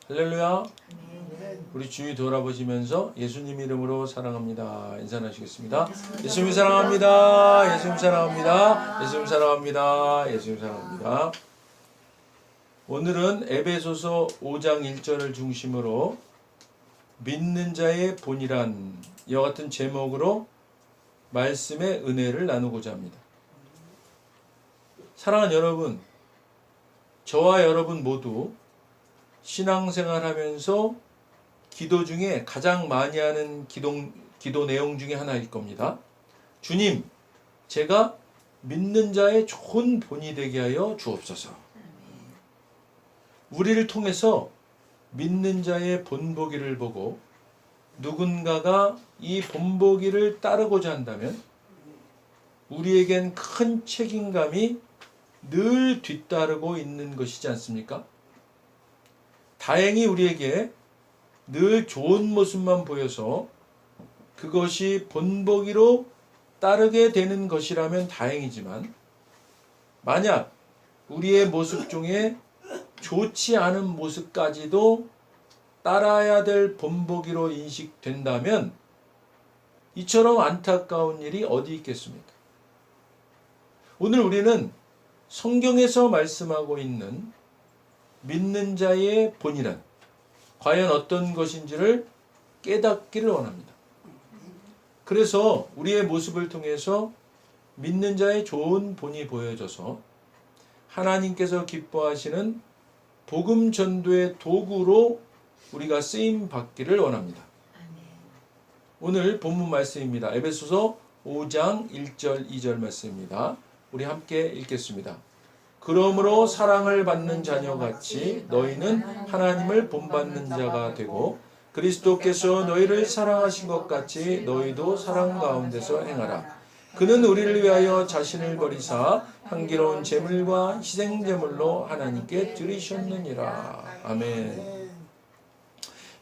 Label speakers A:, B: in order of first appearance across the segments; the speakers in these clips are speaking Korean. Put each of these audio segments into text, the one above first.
A: 할렐루야. 우리 주님 돌아보시면서 예수님 이름으로 사랑합니다. 인사하시겠습니다. 예수님 사랑합니다. 예수님 사랑합니다. 예수님 사랑합니다. 예수님 사랑합니다. 오늘은 에베소서 5장 1절을 중심으로 믿는 자의 본이란 이와 같은 제목으로 말씀의 은혜를 나누고자 합니다. 사랑하는 여러분, 저와 여러분 모두 신앙생활하면서 기도 중에 가장 많이 하는 기도 내용 중에 하나일 겁니다. 주님, 제가 믿는 자의 좋은 본이 되게 하여 주옵소서. 우리를 통해서 믿는 자의 본보기를 보고 누군가가 이 본보기를 따르고자 한다면 우리에겐 큰 책임감이 늘 뒤따르고 있는 것이지 않습니까? 다행히 우리에게 늘 좋은 모습만 보여서 그것이 본보기로 따르게 되는 것이라면 다행이지만 만약 우리의 모습 중에 좋지 않은 모습까지도 따라야 될 본보기로 인식된다면 이처럼 안타까운 일이 어디 있겠습니까? 오늘 우리는 성경에서 말씀하고 있는 믿는 자의 본이란 과연 어떤 것인지를 깨닫기를 원합니다. 그래서 우리의 모습을 통해서 믿는 자의 좋은 본이 보여져서 하나님께서 기뻐하시는 복음 전도의 도구로 우리가 쓰임 받기를 원합니다. 오늘 본문 말씀입니다. 에베소서 5장 1절 2절 말씀입니다. 우리 함께 읽겠습니다. 그러므로 사랑을 받는 자녀같이 너희는 하나님을 본받는 자가 되고 그리스도께서 너희를 사랑하신 것 같이 너희도 사랑 가운데서 행하라. 그는 우리를 위하여 자신을 버리사 향기로운 제물과 희생제물로 하나님께 드리셨느니라. 아멘.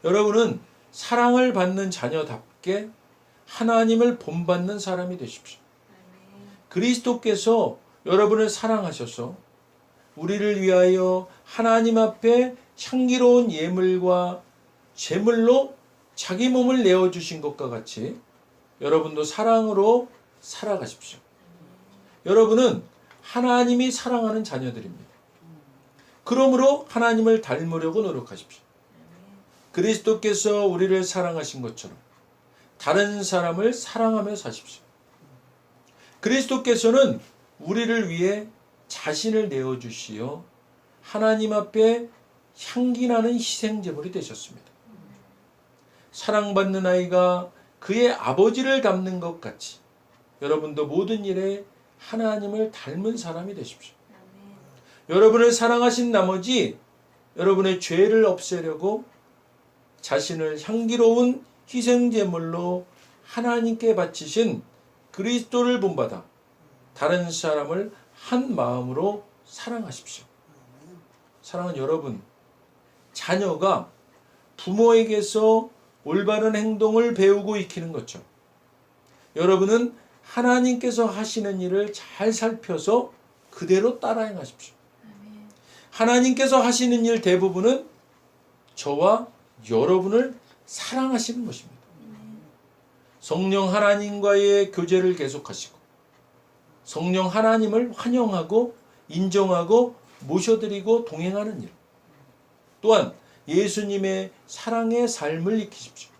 A: 여러분은 사랑을 받는 자녀답게 하나님을 본받는 사람이 되십시오. 그리스도께서 여러분을 사랑하셔서 우리를 위하여 하나님 앞에 향기로운 예물과 제물로 자기 몸을 내어주신 것과 같이 여러분도 사랑으로 살아가십시오. 여러분은 하나님이 사랑하는 자녀들입니다. 그러므로 하나님을 닮으려고 노력하십시오. 그리스도께서 우리를 사랑하신 것처럼 다른 사람을 사랑하며 사십시오. 그리스도께서는 우리를 위해 자신을 내어주시어 하나님 앞에 향기나는 희생제물이 되셨습니다. 사랑받는 아이가 그의 아버지를 닮는 것 같이 여러분도 모든 일에 하나님을 닮은 사람이 되십시오. 여러분을 사랑하신 나머지 여러분의 죄를 없애려고 자신을 향기로운 희생제물로 하나님께 바치신 그리스도를 본받아 다른 사람을 한 마음으로 사랑하십시오. 사랑하는 여러분, 자녀가 부모에게서 올바른 행동을 배우고 익히는 것처럼 여러분은 하나님께서 하시는 일을 잘 살펴서 그대로 따라 행하십시오. 하나님께서 하시는 일 대부분은 저와 여러분을 사랑하시는 것입니다. 성령 하나님과의 교제를 계속하시고 성령 하나님을 환영하고 인정하고 모셔드리고 동행하는 일. 또한 예수님의 사랑의 삶을 익히십시오.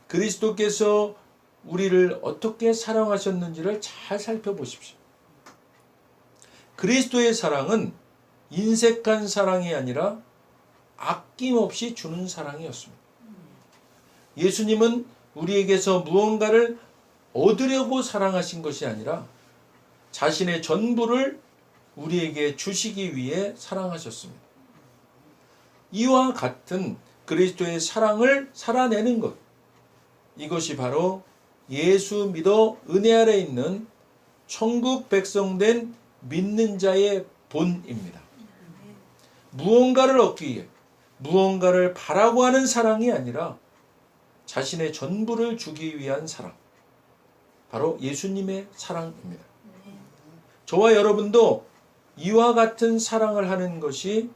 A: 그리스도께서 우리를 어떻게 사랑하셨는지를 잘 살펴보십시오. 그리스도의 사랑은 인색한 사랑이 아니라 아낌없이 주는 사랑이었습니다. 예수님은 우리에게서 무언가를 얻으려고 사랑하신 것이 아니라 자신의 전부를 우리에게 주시기 위해 사랑하셨습니다. 이와 같은 그리스도의 사랑을 살아내는 것, 이것이 바로 예수 믿어 은혜 아래 있는 천국 백성된 믿는 자의 본입니다. 무언가를 얻기 위해 무언가를 바라고 하는 사랑이 아니라 자신의 전부를 주기 위한 사랑, 바로 예수님의 사랑입니다. 저와 여러분도 이와 같은 사랑을 하는 것이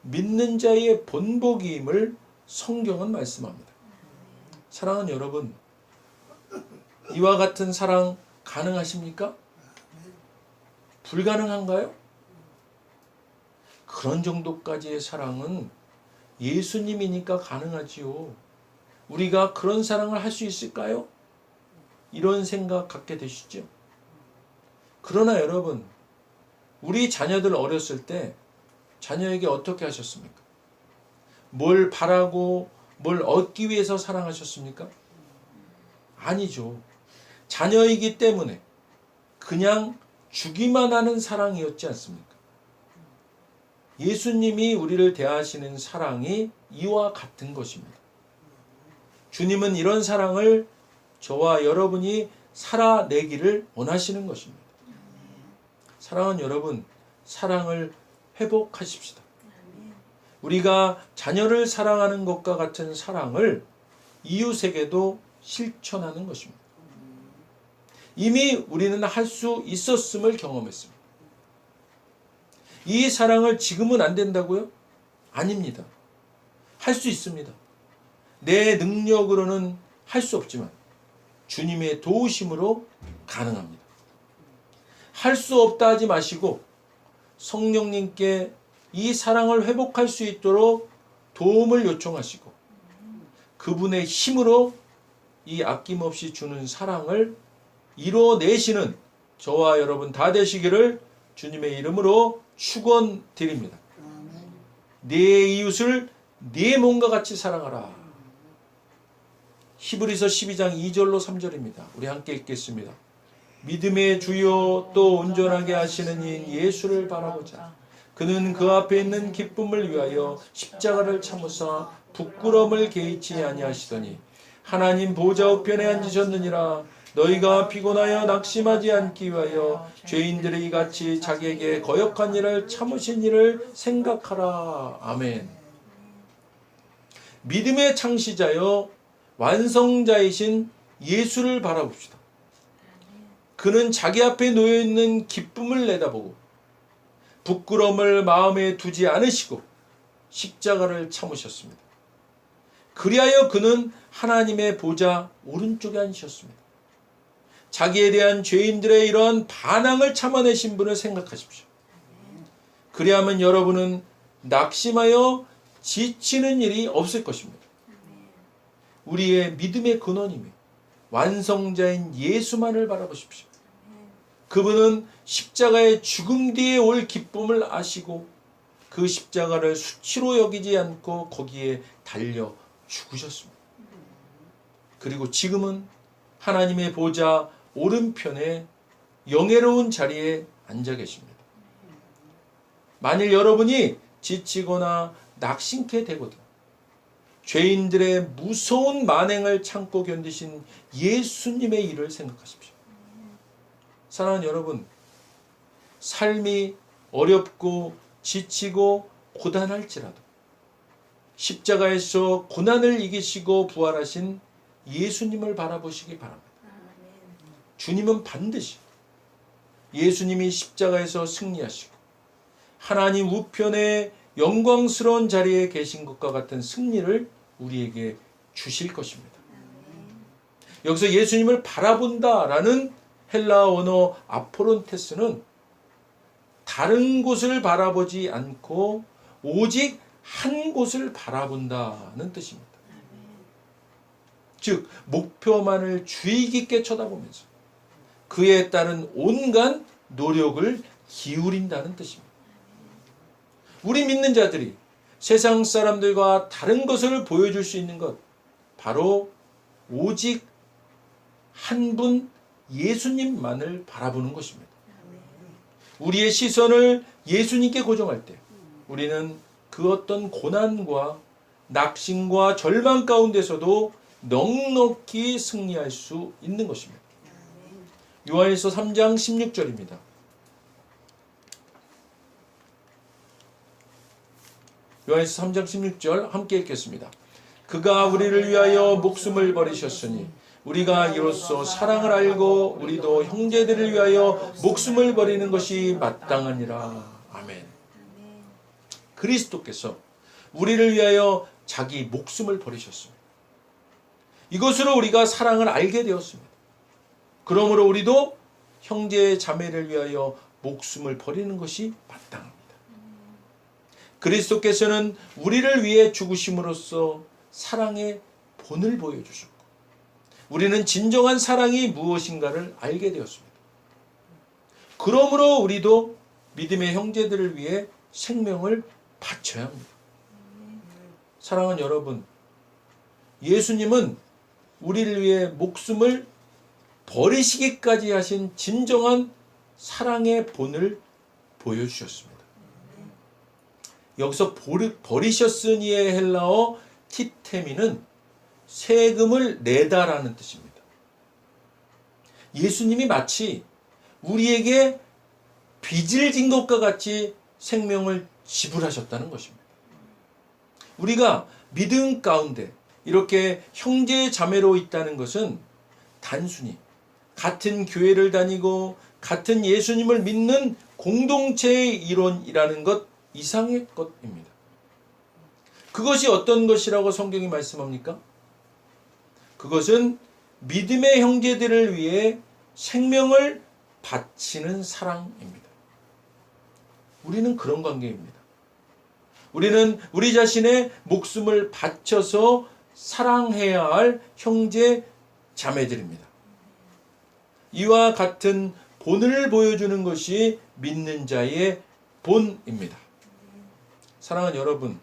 A: 믿는 자의 본보기임을 성경은 말씀합니다. 사랑하는 여러분, 이와 같은 사랑 가능하십니까? 불가능한가요? 그런 정도까지의 사랑은 예수님이니까 가능하지요. 우리가 그런 사랑을 할 수 있을까요? 이런 생각 갖게 되시죠? 그러나 여러분, 우리 자녀들 어렸을 때 자녀에게 어떻게 하셨습니까? 뭘 바라고 뭘 얻기 위해서 사랑하셨습니까? 아니죠. 자녀이기 때문에 그냥 주기만 하는 사랑이었지 않습니까? 예수님이 우리를 대하시는 사랑이 이와 같은 것입니다. 주님은 이런 사랑을 저와 여러분이 살아내기를 원하시는 것입니다. 사랑하는 여러분, 사랑을 회복하십시다. 우리가 자녀를 사랑하는 것과 같은 사랑을 이웃에게도 실천하는 것입니다. 이미 우리는 할 수 있었음을 경험했습니다. 이 사랑을 지금은 안 된다고요? 아닙니다. 할 수 있습니다. 내 능력으로는 할 수 없지만 주님의 도우심으로 가능합니다. 할 수 없다 하지 마시고 성령님께 이 사랑을 회복할 수 있도록 도움을 요청하시고 그분의 힘으로 이 아낌없이 주는 사랑을 이뤄내시는 저와 여러분 다 되시기를 주님의 이름으로 축원드립니다. 내 이웃을 내 몸과 같이 사랑하라. 히브리서 12장 2절로 3절입니다. 우리 함께 읽겠습니다. 믿음의 주요 또 온전하게 하시는 이인 예수를 바라보자. 그는 그 앞에 있는 기쁨을 위하여 십자가를 참으사 부끄러움을 개의치 아니하시더니 하나님 보좌 우편에 앉으셨느니라. 너희가 피곤하여 낙심하지 않기 위하여 죄인들이 이같이 자기에게 거역한 일을 참으신 일을 생각하라. 아멘. 믿음의 창시자여 완성자이신 예수를 바라봅시다. 그는 자기 앞에 놓여있는 기쁨을 내다보고 부끄러움을 마음에 두지 않으시고 십자가를 참으셨습니다. 그리하여 그는 하나님의 보좌 오른쪽에 앉으셨습니다. 자기에 대한 죄인들의 이러한 반항을 참아내신 분을 생각하십시오. 그리하면 여러분은 낙심하여 지치는 일이 없을 것입니다. 우리의 믿음의 근원이며 완성자인 예수만을 바라보십시오. 그분은 십자가의 죽음 뒤에 올 기쁨을 아시고 그 십자가를 수치로 여기지 않고 거기에 달려 죽으셨습니다. 그리고 지금은 하나님의 보좌 오른편에 영예로운 자리에 앉아 계십니다. 만일 여러분이 지치거나 낙심케 되거든 죄인들의 무서운 만행을 참고 견디신 예수님의 일을 생각하십시오. 사랑하는 여러분, 삶이 어렵고 지치고 고단할지라도 십자가에서 고난을 이기시고 부활하신 예수님을 바라보시기 바랍니다. 주님은 반드시 예수님이 십자가에서 승리하시고 하나님 우편의 영광스러운 자리에 계신 것과 같은 승리를 우리에게 주실 것입니다. 여기서 예수님을 바라본다라는 헬라어 원어 아포론테스는 다른 곳을 바라보지 않고 오직 한 곳을 바라본다는 뜻입니다. 즉 목표만을 주의 깊게 쳐다보면서 그에 따른 온갖 노력을 기울인다는 뜻입니다. 우리 믿는 자들이 세상 사람들과 다른 것을 보여줄 수 있는 것 바로 오직 한 분 예수님만을 바라보는 것입니다. 우리의 시선을 예수님께 고정할 때 우리는 그 어떤 고난과 낙심과 절망 가운데서도 넉넉히 승리할 수 있는 것입니다. 요한일서 3장 16절입니다. 요한일서 3장 16절 함께 읽겠습니다. 그가 우리를 위하여 목숨을 버리셨으니 우리가 이로써 사랑을 알고 우리도 형제들을 위하여 목숨을 버리는 것이 마땅하니라. 아멘. 그리스도께서 우리를 위하여 자기 목숨을 버리셨습니다. 이것으로 우리가 사랑을 알게 되었습니다. 그러므로 우리도 형제 자매를 위하여 목숨을 버리는 것이 마땅합니다. 그리스도께서는 우리를 위해 죽으심으로써 사랑의 본을 보여주셨고 우리는 진정한 사랑이 무엇인가를 알게 되었습니다. 그러므로 우리도 믿음의 형제들을 위해 생명을 바쳐야 합니다. 사랑하는 여러분, 예수님은 우리를 위해 목숨을 버리시기까지 하신 진정한 사랑의 본을 보여주셨습니다. 여기서 버리셨으니의 헬라어 티테미는 세금을 내다라는 뜻입니다. 예수님이 마치 우리에게 빚을 진 것과 같이 생명을 지불하셨다는 것입니다. 우리가 믿음 가운데 이렇게 형제 자매로 있다는 것은 단순히 같은 교회를 다니고 같은 예수님을 믿는 공동체의 일원이라는 것 이상의 것입니다. 그것이 어떤 것이라고 성경이 말씀합니까? 그것은 믿음의 형제들을 위해 생명을 바치는 사랑입니다. 우리는 그런 관계입니다. 우리는 우리 자신의 목숨을 바쳐서 사랑해야 할 형제 자매들입니다. 이와 같은 본을 보여주는 것이 믿는 자의 본입니다. 사랑하는 여러분,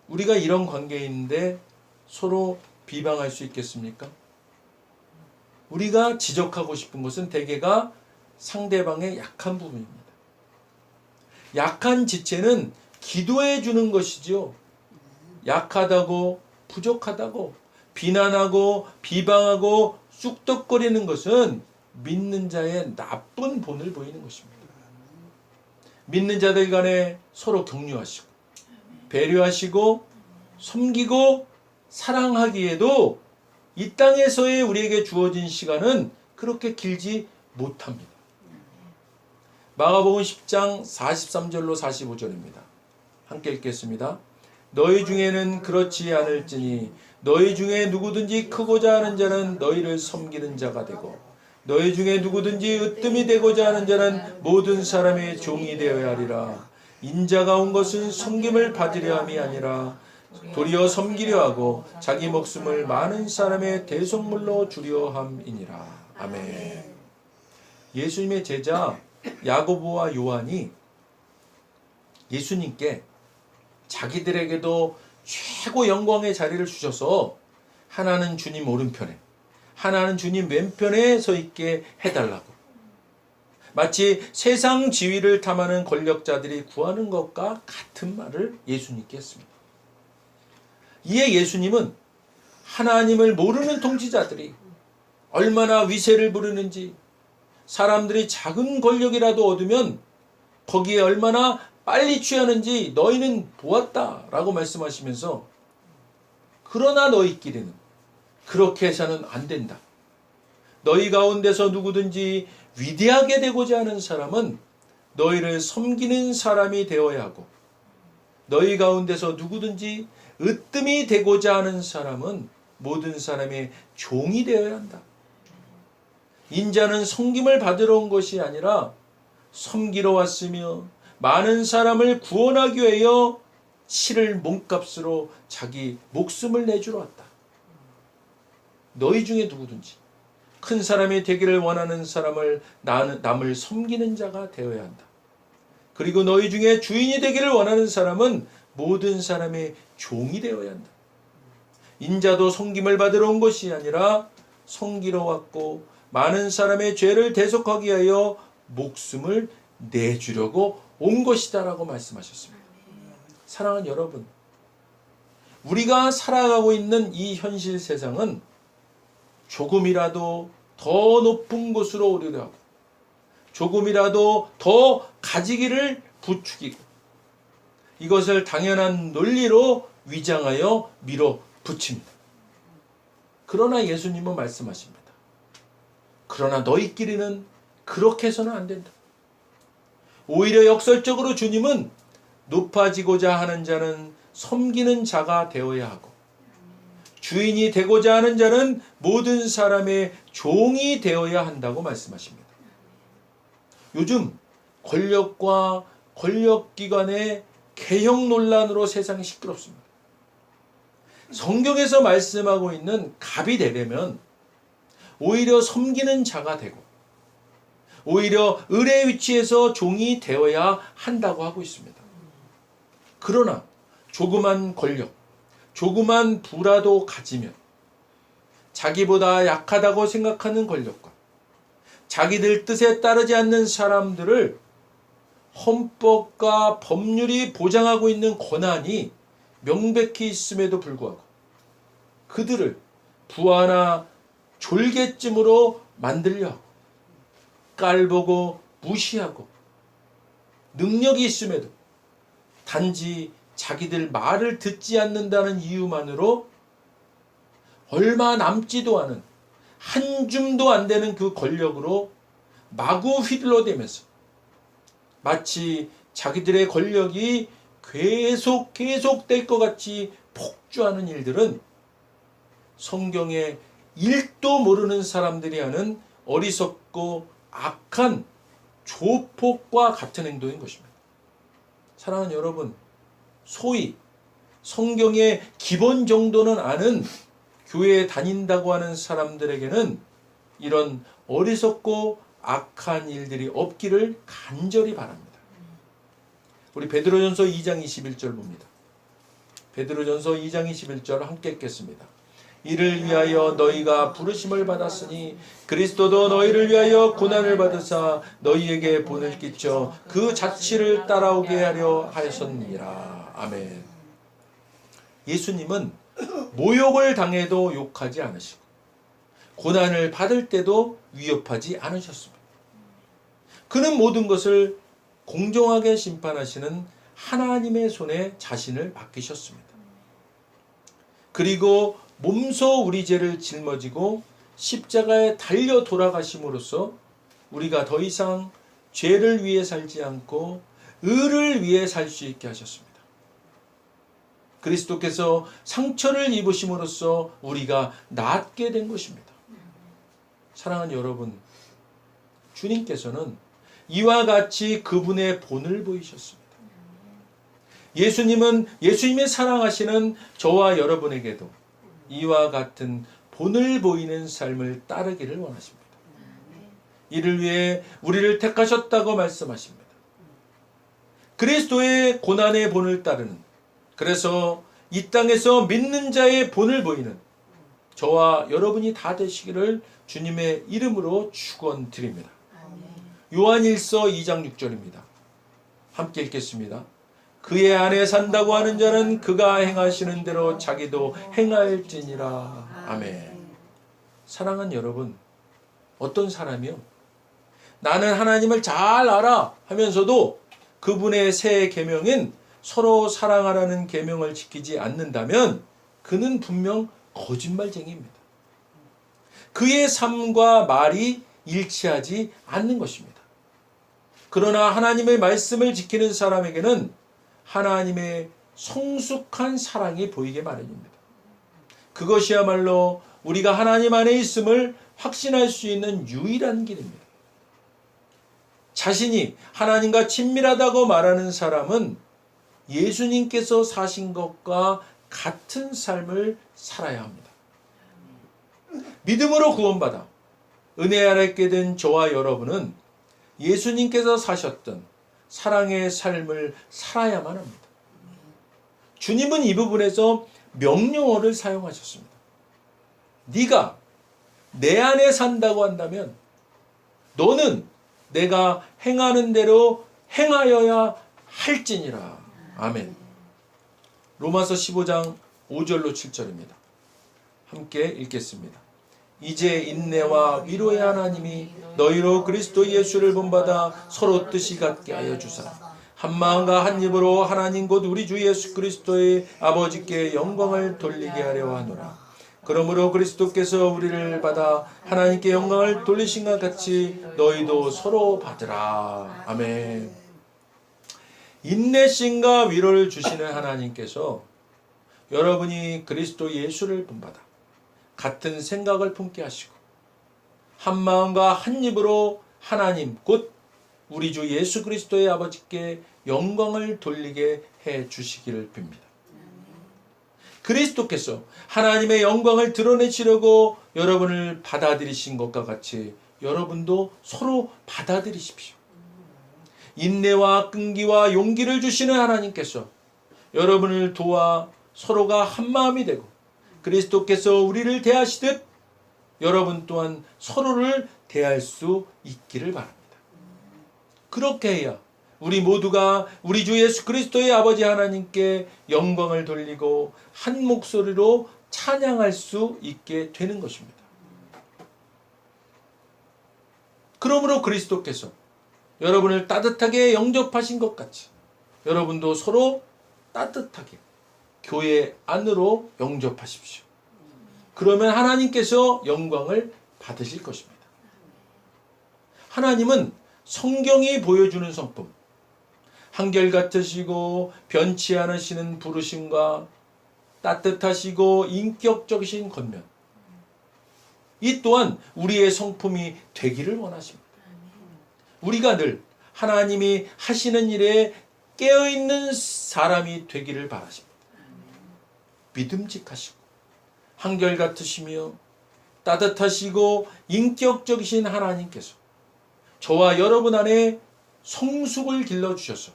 A: 우리가 이런 관계인데 서로 비방할 수 있겠습니까? 우리가 지적하고 싶은 것은 대개가 상대방의 약한 부분입니다. 약한 지체는 기도해 주는 것이지요. 약하다고 부족하다고 비난하고 비방하고 쑥덕거리는 것은 믿는 자의 나쁜 본을 보이는 것입니다. 믿는 자들 간에 서로 격려하시고 배려하시고 섬기고 사랑하기에도 이 땅에서의 우리에게 주어진 시간은 그렇게 길지 못합니다. 마가복음 10장 43절로 45절입니다. 함께 읽겠습니다. 너희 중에는 그렇지 않을지니 너희 중에 누구든지 크고자 하는 자는 너희를 섬기는 자가 되고 너희 중에 누구든지 으뜸이 되고자 하는 자는 모든 사람의 종이 되어야 하리라. 인자가 온 것은 섬김을 받으려 함이 아니라 도리어 섬기려 하고 자기 목숨을 많은 사람의 대속물로 주려 함이니라. 아멘. 예수님의 제자 야고보와 요한이 예수님께 자기들에게도 최고 영광의 자리를 주셔서 하나는 주님 오른편에 하나는 주님 왼편에 서 있게 해달라고, 마치 세상 지위를 탐하는 권력자들이 구하는 것과 같은 말을 예수님께 했습니다. 이에 예수님은 하나님을 모르는 통치자들이 얼마나 위세를 부르는지, 사람들이 작은 권력이라도 얻으면 거기에 얼마나 빨리 취하는지 너희는 보았다라고 말씀하시면서, 그러나 너희끼리는 그렇게 해서는 안 된다. 너희 가운데서 누구든지 위대하게 되고자 하는 사람은 너희를 섬기는 사람이 되어야 하고, 너희 가운데서 누구든지 으뜸이 되고자 하는 사람은 모든 사람의 종이 되어야 한다. 인자는 섬김을 받으러 온 것이 아니라 섬기러 왔으며 많은 사람을 구원하기 위하여 치를 몸값으로 자기 목숨을 내주러 왔다. 너희 중에 누구든지 큰 사람이 되기를 원하는 사람을 남을 섬기는 자가 되어야 한다. 그리고 너희 중에 주인이 되기를 원하는 사람은 모든 사람의 종이 되어야 한다. 인자도 섬김을 받으러 온 것이 아니라 섬기러 왔고 많은 사람의 죄를 대속하기 위하여 목숨을 내주려고 온 것이다라고 말씀하셨습니다. 사랑하는 여러분, 우리가 살아가고 있는 이 현실 세상은 조금이라도 더 높은 곳으로 오르려 하고 조금이라도 더 가지기를 부추기고 이것을 당연한 논리로 위장하여 밀어붙입니다. 그러나 예수님은 말씀하십니다. 그러나 너희끼리는 그렇게 해서는 안 된다. 오히려 역설적으로 주님은 높아지고자 하는 자는 섬기는 자가 되어야 하고, 주인이 되고자 하는 자는 모든 사람의 종이 되어야 한다고 말씀하십니다. 요즘 권력과 권력기관의 개혁 논란으로 세상이 시끄럽습니다. 성경에서 말씀하고 있는 갑이 되려면 오히려 섬기는 자가 되고, 오히려 을의 위치에서 종이 되어야 한다고 하고 있습니다. 그러나 조그만 권력, 조그만 부라도 가지면 자기보다 약하다고 생각하는 권력과 자기들 뜻에 따르지 않는 사람들을 헌법과 법률이 보장하고 있는 권한이 명백히 있음에도 불구하고 그들을 부하나 졸개쯤으로 만들려 하고, 깔보고 무시하고, 능력이 있음에도 단지 자기들 말을 듣지 않는다는 이유만으로 얼마 남지도 않은, 한 줌도 안 되는 그 권력으로 마구 휘둘러대면서 마치 자기들의 권력이 계속될 것 같이 폭주하는 일들은 성경에 1도 모르는 사람들이 하는 어리석고 악한 조폭과 같은 행동인 것입니다. 사랑하는 여러분, 소위 성경의 기본 정도는 아는 교회에 다닌다고 하는 사람들에게는 이런 어리석고 악한 일들이 없기를 간절히 바랍니다. 우리 베드로전서 2장 21절 봅니다. 베드로전서 2장 21절 함께 읽겠습니다. 이를 위하여 너희가 부르심을 받았으니 그리스도도 너희를 위하여 고난을 받으사 너희에게 본을 끼쳐 그 자취를 따라오게 하려 하였느니라. 아멘. 예수님은 모욕을 당해도 욕하지 않으시고 고난을 받을 때도 위협하지 않으셨습니다. 그는 모든 것을 공정하게 심판하시는 하나님의 손에 자신을 맡기셨습니다. 그리고 몸소 우리 죄를 짊어지고 십자가에 달려 돌아가심으로써 우리가 더 이상 죄를 위해 살지 않고 의를 위해 살 수 있게 하셨습니다. 그리스도께서 상처를 입으심으로써 우리가 낫게 된 것입니다. 사랑하는 여러분, 주님께서는 이와 같이 그분의 본을 보이셨습니다. 예수님은 예수님이 사랑하시는 저와 여러분에게도 이와 같은 본을 보이는 삶을 따르기를 원하십니다. 이를 위해 우리를 택하셨다고 말씀하십니다. 그리스도의 고난의 본을 따르는, 그래서 이 땅에서 믿는 자의 본을 보이는 저와 여러분이 다 되시기를 주님의 이름으로 축원드립니다. 요한일서 2장 6절입니다. 함께 읽겠습니다. 그의 안에 산다고 하는 자는 그가 행하시는 대로 자기도 행할지니라. 아멘. 사랑하는 여러분, 어떤 사람이요? 나는 하나님을 잘 알아 하면서도 그분의 새 계명인 서로 사랑하라는 계명을 지키지 않는다면 그는 분명 거짓말쟁이입니다. 그의 삶과 말이 일치하지 않는 것입니다. 그러나 하나님의 말씀을 지키는 사람에게는 하나님의 성숙한 사랑이 보이게 마련입니다. 그것이야말로 우리가 하나님 안에 있음을 확신할 수 있는 유일한 길입니다. 자신이 하나님과 친밀하다고 말하는 사람은 예수님께서 사신 것과 같은 삶을 살아야 합니다. 믿음으로 구원받아 은혜 아래 있게 된 저와 여러분은 예수님께서 사셨던 사랑의 삶을 살아야만 합니다. 주님은 이 부분에서 명령어를 사용하셨습니다. 네가 내 안에 산다고 한다면 너는 내가 행하는 대로 행하여야 할지니라. 아멘. 로마서 15장 5절로 7절입니다. 함께 읽겠습니다. 이제 인내와 위로의 하나님이 너희로 그리스도 예수를 본받아 서로 뜻이 같게 하여 주사 한 마음과 한 입으로 하나님 곧 우리 주 예수 그리스도의 아버지께 영광을 돌리게 하려 하노라. 그러므로 그리스도께서 우리를 받아 하나님께 영광을 돌리신 것 같이 너희도 서로 받으라. 아멘. 인내심과 위로를 주시는 하나님께서 여러분이 그리스도 예수를 본받아 같은 생각을 품게 하시고 한 마음과 한 입으로 하나님 곧 우리 주 예수 그리스도의 아버지께 영광을 돌리게 해 주시기를 빕니다. 그리스도께서 하나님의 영광을 드러내시려고 여러분을 받아들이신 것과 같이 여러분도 서로 받아들이십시오. 인내와 끈기와 용기를 주시는 하나님께서 여러분을 도와 서로가 한 마음이 되고 그리스도께서 우리를 대하시듯 여러분 또한 서로를 대할 수 있기를 바랍니다. 그렇게 해야 우리 모두가 우리 주 예수 그리스도의 아버지 하나님께 영광을 돌리고 한 목소리로 찬양할 수 있게 되는 것입니다. 그러므로 그리스도께서 여러분을 따뜻하게 영접하신 것 같이 여러분도 서로 따뜻하게 교회 안으로 영접하십시오. 그러면 하나님께서 영광을 받으실 것입니다. 하나님은 성경이 보여주는 성품, 한결같으시고 변치 않으시는 부르심과 따뜻하시고 인격적이신 겉면, 이 또한 우리의 성품이 되기를 원하십니다. 우리가 늘 하나님이 하시는 일에 깨어있는 사람이 되기를 바라십니다. 믿음직하시고 한결같으시며 따뜻하시고 인격적이신 하나님께서 저와 여러분 안에 성숙을 길러주셔서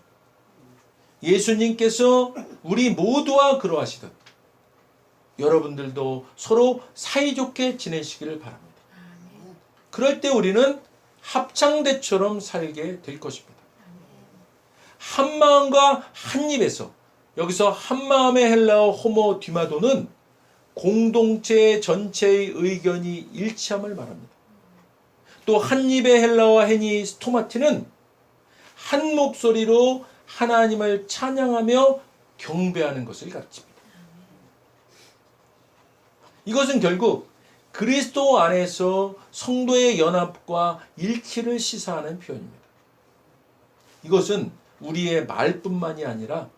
A: 예수님께서 우리 모두와 그러하시듯 여러분들도 서로 사이좋게 지내시기를 바랍니다. 그럴 때 우리는 합창대처럼 살게 될 것입니다. 한 마음과 한 입에서, 여기서 한 마음의 헬라어 호모 디마도는 공동체 전체의 의견이 일치함을 말합니다. 또 한 입의 헬라어 헤니 스토마티는 한 목소리로 하나님을 찬양하며 경배하는 것을 가르칩니다. 이것은 결국 그리스도 안에서 성도의 연합과 일치를 시사하는 표현입니다. 이것은 우리의 말뿐만이 아니라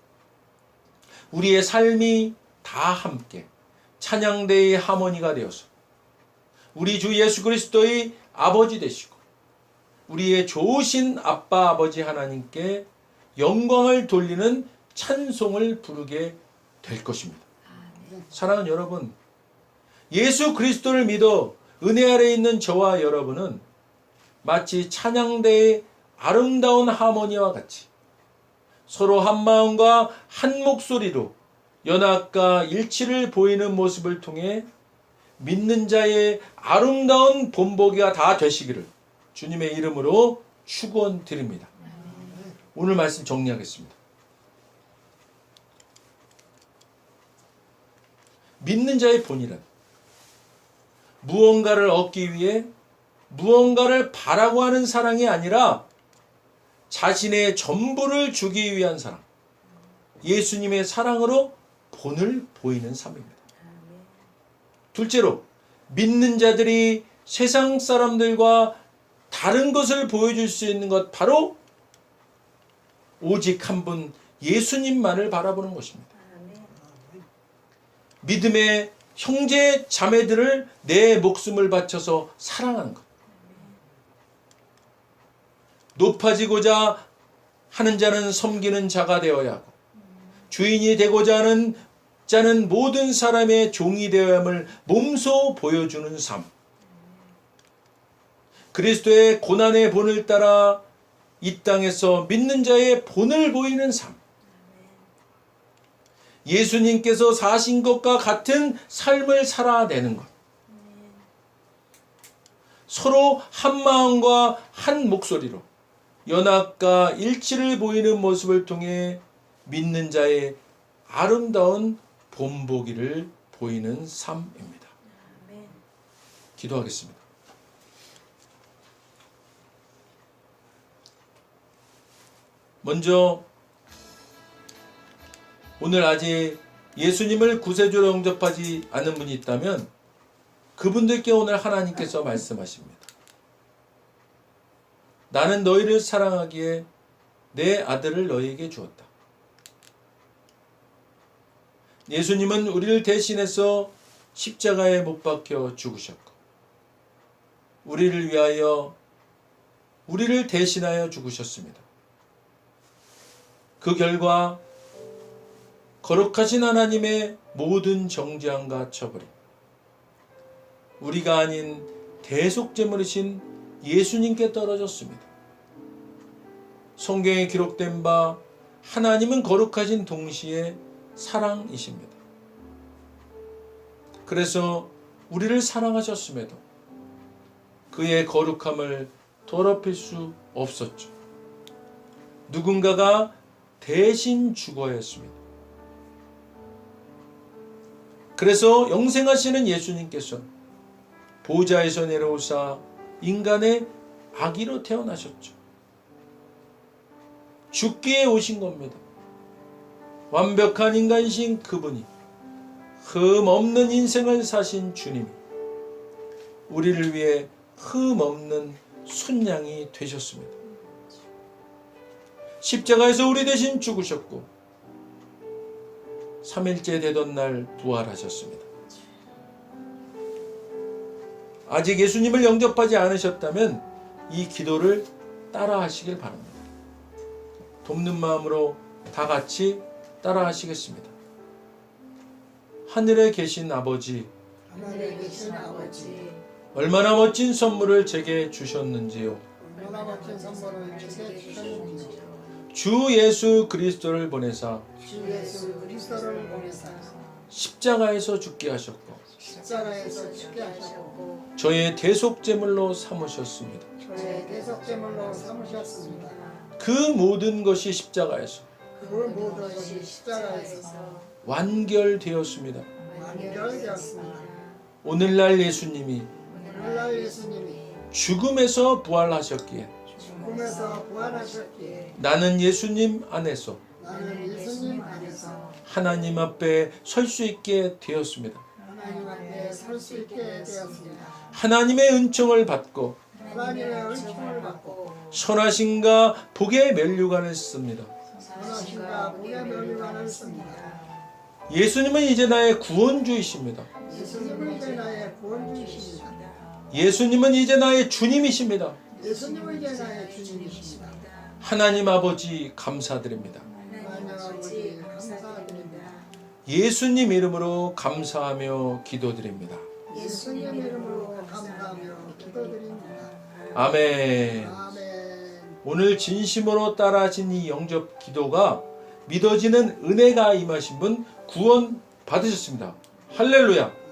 A: 우리의 삶이 다 함께 찬양대의 하모니가 되어서 우리 주 예수 그리스도의 아버지 되시고 우리의 좋으신 아빠 아버지 하나님께 영광을 돌리는 찬송을 부르게 될 것입니다. 사랑하는 여러분, 예수 그리스도를 믿어 은혜 아래 있는 저와 여러분은 마치 찬양대의 아름다운 하모니와 같이 서로 한 마음과 한 목소리로 연합과 일치를 보이는 모습을 통해 믿는 자의 아름다운 본보기가 다 되시기를 주님의 이름으로 축원드립니다. 오늘 말씀 정리하겠습니다. 믿는 자의 본이란 무언가를 얻기 위해 무언가를 바라고 하는 사랑이 아니라 자신의 전부를 주기 위한 사랑, 예수님의 사랑으로 본을 보이는 삶입니다. 둘째로, 믿는 자들이 세상 사람들과 다른 것을 보여줄 수 있는 것, 바로 오직 한 분 예수님만을 바라보는 것입니다. 믿음의 형제 자매들을 내 목숨을 바쳐서 사랑하는 것. 높아지고자 하는 자는 섬기는 자가 되어야 하고 주인이 되고자 하는 자는 모든 사람의 종이 되어야 함을 몸소 보여주는 삶. 그리스도의 고난의 본을 따라 이 땅에서 믿는 자의 본을 보이는 삶. 예수님께서 사신 것과 같은 삶을 살아내는 것. 서로 한 마음과 한 목소리로 연합과 일치를 보이는 모습을 통해 믿는 자의 아름다운 본보기를 보이는 삶입니다. 기도하겠습니다. 먼저 오늘 아직 예수님을 구세주로 영접하지 않은 분이 있다면 그분들께 오늘 하나님께서 말씀하십니다. 나는 너희를 사랑하기에 내 아들을 너희에게 주었다. 예수님은 우리를 대신해서 십자가에 못 박혀 죽으셨고 우리를 위하여 우리를 대신하여 죽으셨습니다. 그 결과 거룩하신 하나님의 모든 정죄함과 처벌이 우리가 아닌 대속제물이신 예수님께 떨어졌습니다. 성경에 기록된 바 하나님은 거룩하신 동시에 사랑이십니다. 그래서 우리를 사랑하셨음에도 그의 거룩함을 더럽힐 수 없었죠. 누군가가 대신 죽어야 했습니다. 그래서 영생하시는 예수님께서 보좌에서 내려오사 인간의 아기로 태어나셨죠. 죽기에 오신 겁니다. 완벽한 인간이신 그분이 흠 없는 인생을 사신 주님이 우리를 위해 흠 없는 순양이 되셨습니다. 십자가에서 우리 대신 죽으셨고 3일째 되던 날 부활하셨습니다. 아직 예수님을 영접하지 않으셨다면 이 기도를 따라 하시길 바랍니다. 돕는 마음으로 다 같이 따라 하시겠습니다. 하늘에 계신 아버지, 얼마나 멋진 선물을 제게 주셨는지요. 주 예수 그리스도를 보내사 십자가에서 죽게 하셨고 저의 대속제물로 삼으셨습니다. 그 모든 것이 십자가에서 완결되었습니다. 오늘날 예수님이 죽음에서 부활하셨기에 나는 예수님 안에서 하나님 앞에 설 수 있게 되었습니다. 하나님의 은총을 받고 선하심과 복의 면류관을 씁니다. 예수님은 이제 나의 구원주이십니다. 예수님은 이제 나의 주님이십니다. 하나님 아버지 감사드립니다. 예수님 이름으로 감사하며 기도드립니다. 아멘. 오늘 진심으로 따라하신 이 영접 기도가 믿어지는 은혜가 임하신 분 구원 받으셨습니다. 할렐루야.